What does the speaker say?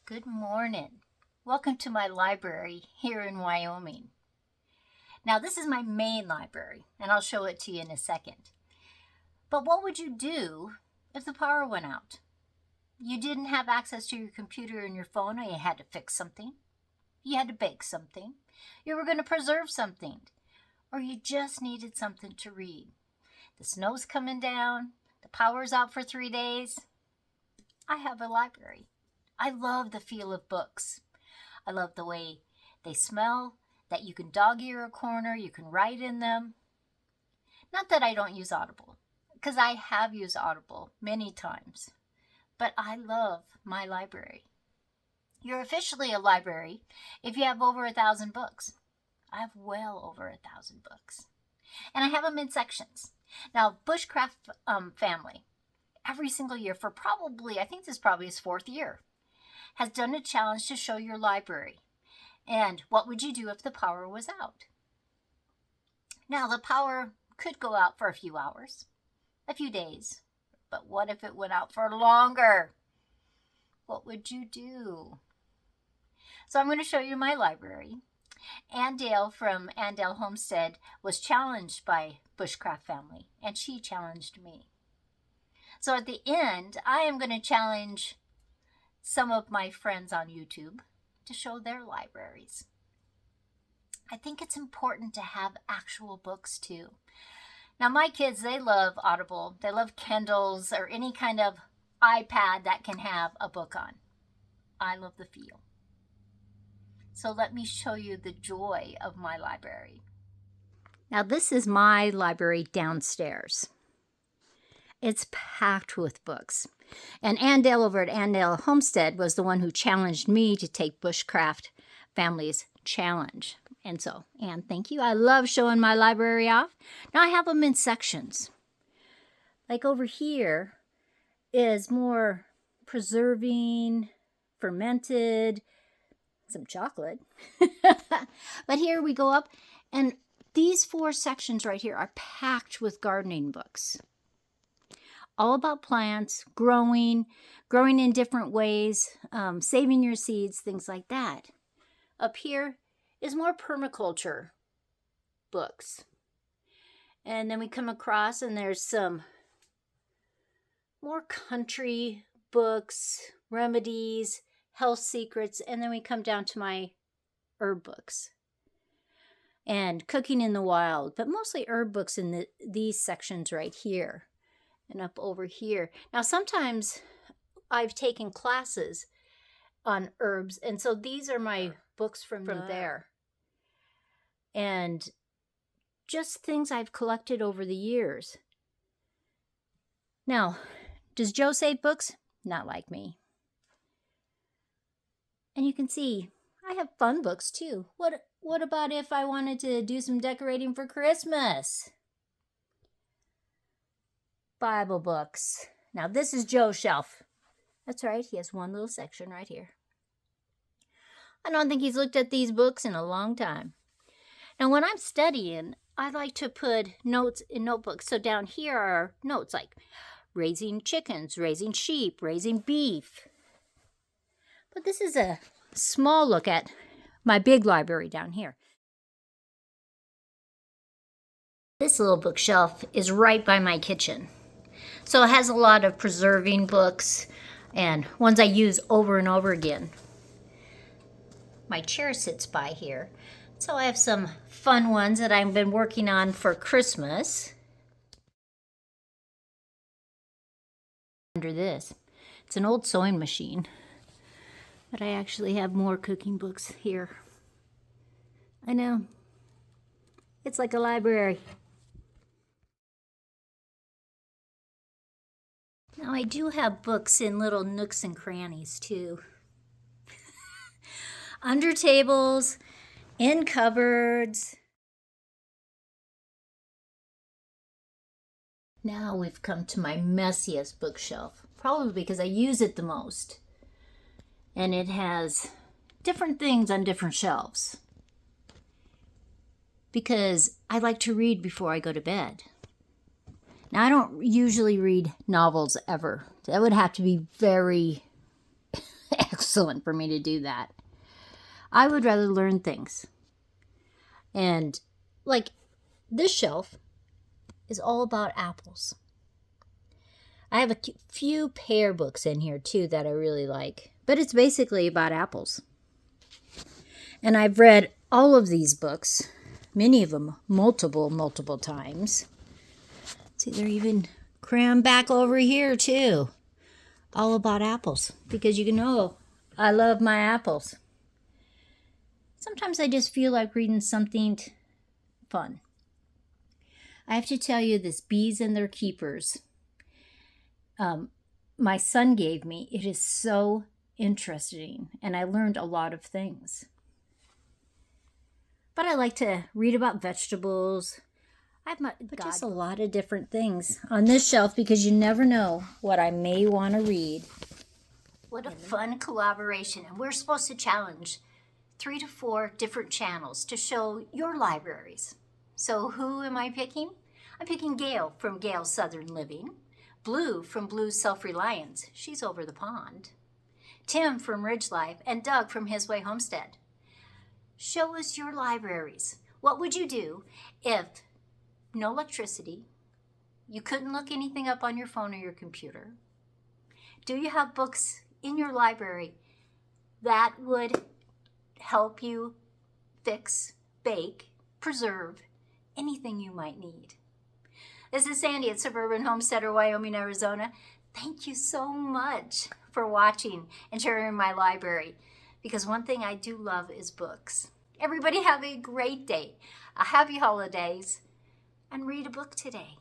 Good morning. Welcome to my library here in Wyoming. Now this is my main library and I'll show it to you in a second. But what would you do if the power went out? You didn't have access to your computer and your phone, or you had to fix something. You had to bake something. You were going to preserve something. Or you just needed something to read. The snow's coming down. The power's out for 3 days. I have a library. I love the feel of books. I love the way they smell, that you can dog ear a corner, you can write in them. Not that I don't use Audible, because I have used Audible many times, but I love my library. You're officially a library if you have over 1,000 books. I have well over 1,000 books. And I have them in sections. Now, Bushcraft family, every single year for probably, I think this is probably his 4th year, has done a challenge to show your library. And what would you do if the power was out? Now, the power could go out for a few hours, a few days, but what if it went out for longer? What would you do? So I'm going to show you my library. Gail from Gail Homestead was challenged by Bushcraft family, and she challenged me. So at the end, I am going to challenge some of my friends on YouTube to show their libraries. I think it's important to have actual books too. Now my kids, they love Audible. They love Kindles or any kind of iPad that can have a book on. I love the feel. So let me show you the joy of my library. Now this is my library downstairs. It's packed with books. And Gail over at Gail Homestead was the one who challenged me to take Bushcraft Family's challenge. And so, Anne, thank you. I love showing my library off. Now I have them in sections. Like over here is more preserving, fermented, some chocolate. But here we go up, and these 4 sections right here are packed with gardening books. All about plants, growing in different ways, saving your seeds, things like that. Up here is more permaculture books. And then we come across and there's some more country books, remedies, health secrets, and then we come down to my herb books and cooking in the wild, but mostly herb books in these sections right here. And up over here. Now, sometimes I've taken classes on herbs, and so these are my books from there. And just things I've collected over the years. Now, does Joe save books? Not like me. And you can see, I have fun books too. What about if I wanted to do some decorating for Christmas? Bible books. Now this is Joe's shelf. That's right, he has one little section right here. I don't think he's looked at these books in a long time. Now when I'm studying, I like to put notes in notebooks. So down here are notes like raising chickens, raising sheep, raising beef. But this is a small look at my big library down here. This little bookshelf is right by my kitchen. So it has a lot of preserving books and ones I use over and over again. My chair sits by here. So I have some fun ones that I've been working on for Christmas. Under this, it's an old sewing machine, but I actually have more cooking books here. I know, it's like a library. Now, I do have books in little nooks and crannies, too. Under tables, in cupboards. Now we've come to my messiest bookshelf, probably because I use it the most. And it has different things on different shelves. Because I like to read before I go to bed. Now, I don't usually read novels ever. That would have to be very excellent for me to do that. I would rather learn things. And like this shelf is all about apples. I have a few pear books in here too that I really like, but it's basically about apples. And I've read all of these books, many of them multiple times. See, they're even crammed back over here too. All about apples, because you know I love my apples. Sometimes I just feel like reading something fun. I have to tell you, this Bees and Their Keepers, my son gave me. It is so interesting, and I learned a lot of things. But I like to read about vegetables. I've just a lot of different things on this shelf because you never know what I may want to read. What a fun collaboration. And we're supposed to challenge 3 to 4 different channels to show your libraries. So who am I picking? I'm picking Gail from Gail's Southern Living, Bloo from Bloo's Self-Reliance, she's over the pond, Tim from Ridge Life, and Doug from His Way Homestead. Show us your libraries. What would you do if no electricity, you couldn't look anything up on your phone or your computer? Do you have books in your library that would help you fix, bake, preserve anything you might need? This is Sandi at Suburban Homesteader, Wyoming, Arizona. Thank you so much for watching and sharing my library, because one thing I do love is books. Everybody have a great day, a happy holidays, and read a book today.